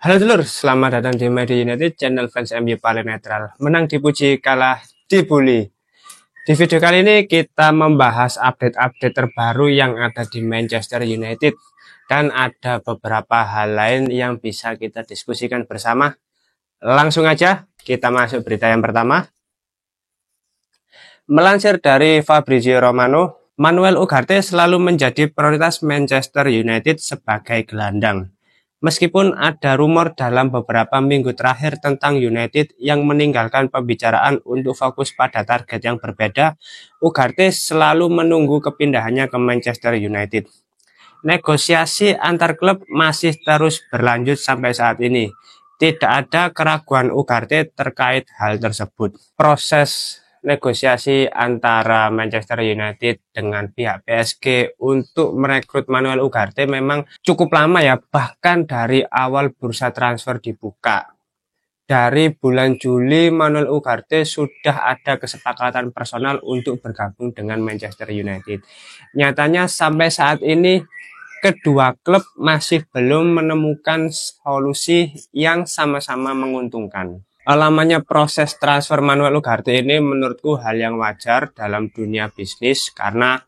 Halo dulur, selamat datang di Media United, channel fans MU paling netral. Menang dipuji, kalah dibully. Di video kali ini kita membahas update-update terbaru yang ada di Manchester United. Dan ada beberapa hal lain yang bisa kita diskusikan bersama. Langsung aja, kita masuk berita yang pertama. Melansir dari Fabrizio Romano, Manuel Ugarte selalu menjadi prioritas Manchester United sebagai gelandang. Meskipun ada rumor dalam beberapa minggu terakhir tentang United yang meninggalkan pembicaraan untuk fokus pada target yang berbeda, Ugarte selalu menunggu kepindahannya ke Manchester United. Negosiasi antar klub masih terus berlanjut sampai saat ini. Tidak ada keraguan Ugarte terkait hal tersebut. Proses negosiasi antara Manchester United dengan pihak PSG untuk merekrut Manuel Ugarte memang cukup lama ya, bahkan dari awal bursa transfer dibuka. Dari bulan Juli, Manuel Ugarte sudah ada kesepakatan personal untuk bergabung dengan Manchester United. Nyatanya sampai saat ini kedua klub masih belum menemukan solusi yang sama-sama menguntungkan. Lamanya proses transfer Manuel Ugarte ini menurutku hal yang wajar dalam dunia bisnis, karena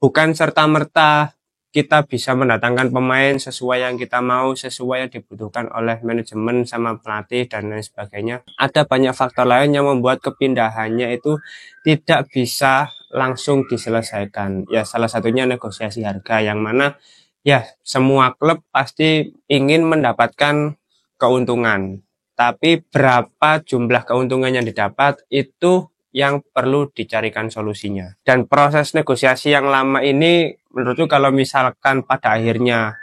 bukan serta-merta kita bisa mendatangkan pemain sesuai yang kita mau, sesuai yang dibutuhkan oleh manajemen sama pelatih dan lain sebagainya. Ada banyak faktor lain yang membuat kepindahannya itu tidak bisa langsung diselesaikan. Ya, salah satunya negosiasi harga, yang mana ya semua klub pasti ingin mendapatkan keuntungan. Tapi berapa jumlah keuntungan yang didapat itu yang perlu dicarikan solusinya. Dan proses negosiasi yang lama ini menurutku kalau misalkan pada akhirnya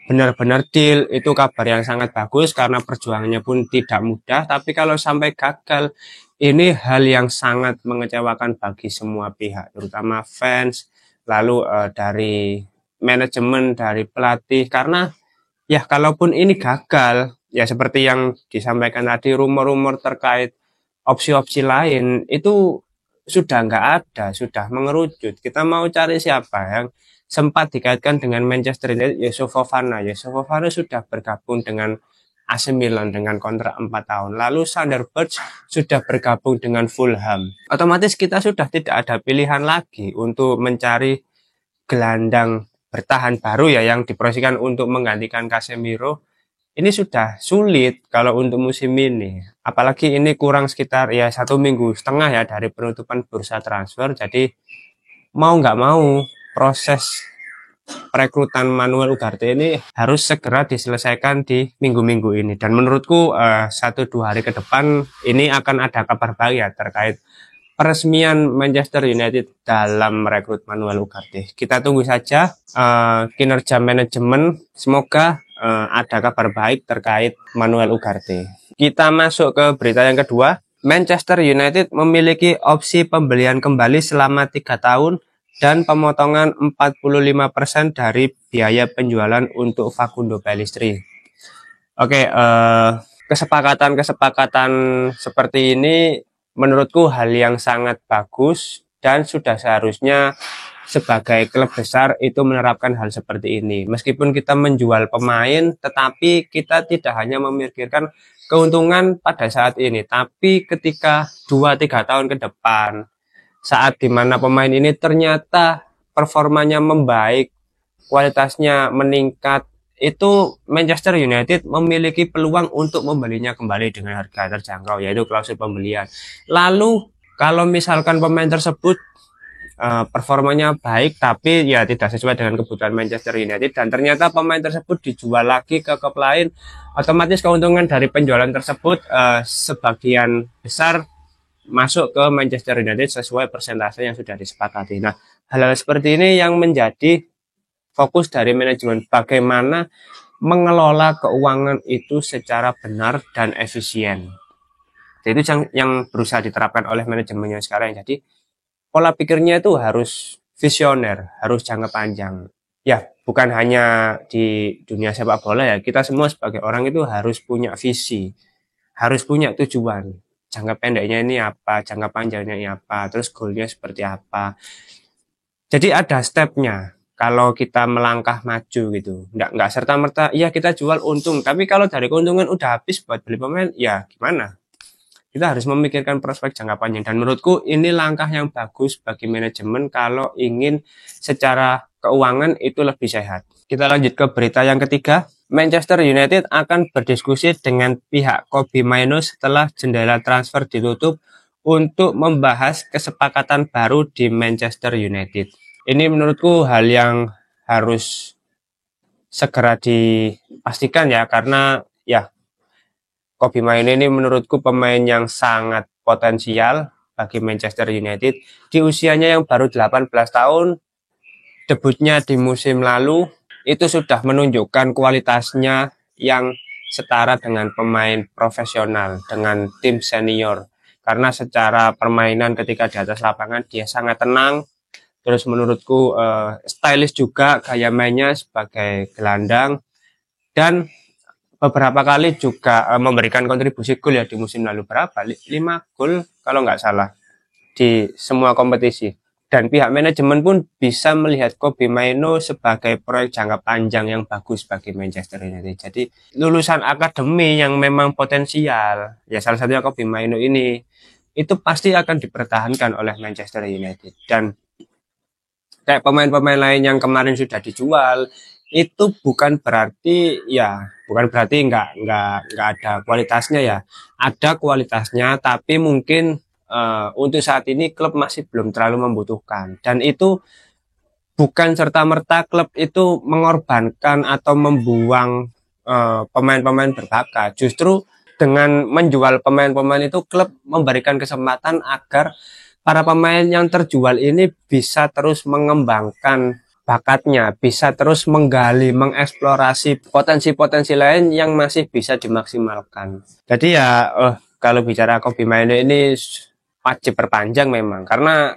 benar-benar deal, itu kabar yang sangat bagus karena perjuangannya pun tidak mudah. Tapi kalau sampai gagal, ini hal yang sangat mengecewakan bagi semua pihak, terutama fans, lalu dari manajemen, dari pelatih, karena ya kalaupun ini gagal, ya seperti yang disampaikan tadi, rumor-rumor terkait opsi-opsi lain itu sudah nggak ada, sudah mengerucut. Kita mau cari siapa yang sempat dikaitkan dengan Manchester United? Yusuf Fofana. Yusuf Fofana sudah bergabung dengan AC Milan dengan kontrak 4 tahun. Lalu Sander Berge sudah bergabung dengan Fulham. Otomatis kita sudah tidak ada pilihan lagi untuk mencari gelandang bertahan baru ya yang diprosesikan untuk menggantikan Casemiro. Ini sudah sulit kalau untuk musim ini. Apalagi ini kurang sekitar ya 1,5 minggu ya dari penutupan bursa transfer. Jadi mau nggak mau proses perekrutan Manuel Ugarte ini harus segera diselesaikan di minggu-minggu ini. Dan menurutku 1-2 hari ke depan ini akan ada kabar baik ya terkait peresmian Manchester United dalam merekrut Manuel Ugarte. Kita tunggu saja kinerja manajemen. Semoga ada kabar baik terkait Manuel Ugarte. Kita masuk ke berita yang kedua. Manchester United memiliki opsi pembelian kembali selama 3 tahun dan pemotongan 45% dari biaya penjualan untuk Facundo Pellistri. Oke, kesepakatan-kesepakatan seperti ini menurutku hal yang sangat bagus, dan sudah seharusnya sebagai klub besar itu menerapkan hal seperti ini. Meskipun kita menjual pemain, tetapi kita tidak hanya memikirkan keuntungan pada saat ini, tapi ketika 2-3 tahun ke depan, saat dimana pemain ini ternyata performanya membaik, kualitasnya meningkat, itu Manchester United memiliki peluang untuk membelinya kembali dengan harga terjangkau, yaitu klausul pembelian. Lalu kalau misalkan pemain tersebut performanya baik tapi ya tidak sesuai dengan kebutuhan Manchester United, dan ternyata pemain tersebut dijual lagi ke klub lain, otomatis keuntungan dari penjualan tersebut sebagian besar masuk ke Manchester United sesuai persentase yang sudah disepakati. Nah, hal-hal seperti ini yang menjadi fokus dari manajemen, bagaimana mengelola keuangan itu secara benar dan efisien. Jadi itu yang berusaha diterapkan oleh manajemennya sekarang. Jadi pola pikirnya itu harus visioner, harus jangka panjang. Ya, bukan hanya di dunia sepak bola ya, kita semua sebagai orang itu harus punya visi, harus punya tujuan. Jangka pendeknya ini apa, jangka panjangnya ini apa, terus goalnya seperti apa. Jadi ada stepnya. kalau kita melangkah maju gitu. Nggak serta-merta, iya kita jual untung. Tapi kalau dari keuntungan udah habis buat beli pemain, ya gimana? Kita harus memikirkan prospek jangka panjang. Dan menurutku ini langkah yang bagus bagi manajemen kalau ingin secara keuangan itu lebih sehat. Kita lanjut ke berita yang ketiga. Manchester United akan berdiskusi dengan pihak Kobbie Mainoo setelah jendela transfer ditutup untuk membahas kesepakatan baru di Manchester United. Ini menurutku hal yang harus segera dipastikan ya, karena ya Kobbie Mainoo ini menurutku pemain yang sangat potensial bagi Manchester United. Di usianya yang baru 18 tahun, debutnya di musim lalu, itu sudah menunjukkan kualitasnya yang setara dengan pemain profesional, dengan tim senior. Karena secara permainan ketika di atas lapangan dia sangat tenang. Terus menurutku stylish juga gaya mainnya sebagai gelandang. Dan beberapa kali juga memberikan kontribusi gol ya di musim lalu. Berapa? 5 gol kalau nggak salah di semua kompetisi. Dan pihak manajemen pun bisa melihat Kobbie Mainoo sebagai proyek jangka panjang yang bagus bagi Manchester United. Jadi lulusan akademi yang memang potensial, ya salah satunya Kobbie Mainoo ini, itu pasti akan dipertahankan oleh Manchester United. Dan kayak pemain-pemain lain yang kemarin sudah dijual, itu bukan berarti nggak ada kualitasnya ya. Ada kualitasnya, tapi mungkin untuk saat ini klub masih belum terlalu membutuhkan, dan itu bukan serta-merta klub itu mengorbankan atau membuang pemain-pemain berbakat. Justru dengan menjual pemain-pemain itu klub memberikan kesempatan agar para pemain yang terjual ini bisa terus mengembangkan bakatnya, bisa terus menggali, mengeksplorasi potensi-potensi lain yang masih bisa dimaksimalkan. Jadi ya kalau bicara Kobbie Mainoo ini wajib perpanjang memang, karena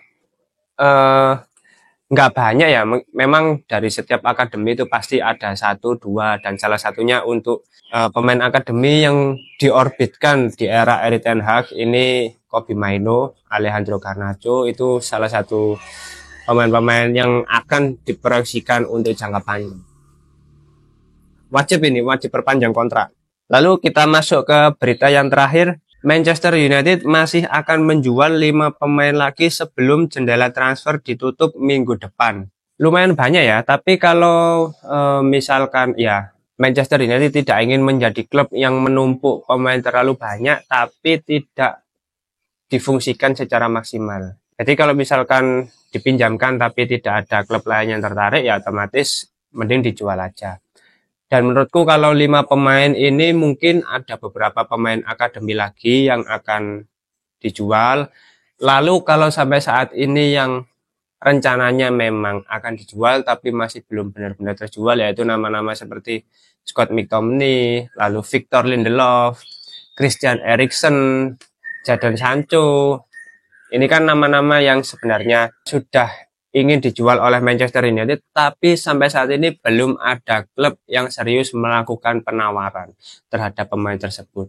nggak banyak ya, memang dari setiap akademi itu pasti ada 1-2, dan salah satunya untuk pemain akademi yang diorbitkan di era Erik ten Hag ini Kobbie Mainoo, Alejandro Garnacho, itu salah satu pemain-pemain yang akan diproyeksikan untuk jangka panjang. Wajib perpanjang kontrak. Lalu kita masuk ke berita yang terakhir. Manchester United masih akan menjual 5 pemain lagi sebelum jendela transfer ditutup minggu depan. Lumayan banyak ya, tapi kalau misalkan ya Manchester United tidak ingin menjadi klub yang menumpuk pemain terlalu banyak tapi tidak difungsikan secara maksimal. Jadi kalau misalkan dipinjamkan tapi tidak ada klub lain yang tertarik, ya otomatis mending dijual aja. Dan menurutku kalau 5 pemain ini mungkin ada beberapa pemain akademi lagi yang akan dijual. Lalu kalau sampai saat ini yang rencananya memang akan dijual tapi masih belum benar-benar terjual, yaitu nama-nama seperti Scott McTominay, lalu Victor Lindelof, Christian Eriksen, Jadon Sancho. Ini kan nama-nama yang sebenarnya sudah ingin dijual oleh Manchester United, tapi sampai saat ini belum ada klub yang serius melakukan penawaran terhadap pemain tersebut.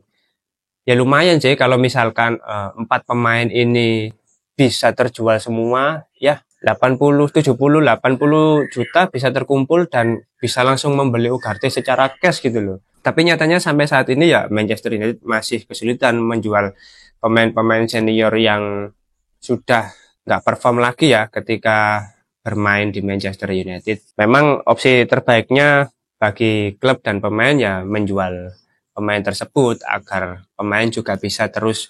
Ya lumayan sih kalau misalkan 4 pemain ini bisa terjual semua, ya 80, 70, 80 juta bisa terkumpul dan bisa langsung membeli Ugarte secara cash gitu loh. Tapi nyatanya sampai saat ini ya Manchester United masih kesulitan menjual pemain-pemain senior yang sudah nggak perform lagi ya ketika bermain di Manchester United. Memang opsi terbaiknya bagi klub dan pemain ya menjual pemain tersebut agar pemain juga bisa terus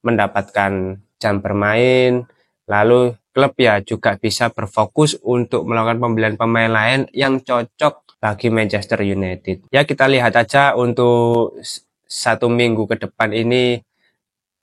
mendapatkan jam bermain. Lalu klub ya juga bisa berfokus untuk melakukan pembelian pemain lain yang cocok bagi Manchester United. Ya kita lihat aja untuk 1 minggu ke depan ini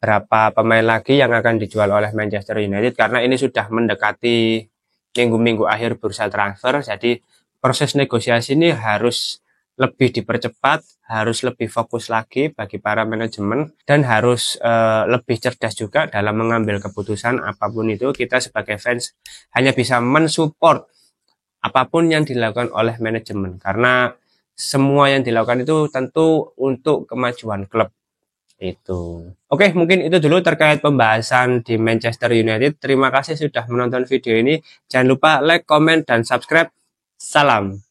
berapa pemain lagi yang akan dijual oleh Manchester United, karena ini sudah mendekati minggu-minggu akhir bursa transfer. Jadi proses negosiasi ini harus lebih dipercepat, harus lebih fokus lagi bagi para manajemen, dan harus lebih cerdas juga dalam mengambil keputusan. Apapun itu, kita sebagai fans hanya bisa mensupport apapun yang dilakukan oleh manajemen, karena semua yang dilakukan itu tentu untuk kemajuan klub. Itu. Oke, mungkin itu dulu terkait pembahasan di Manchester United. Terima kasih sudah menonton video ini. Jangan lupa like, comment, dan subscribe. Salam.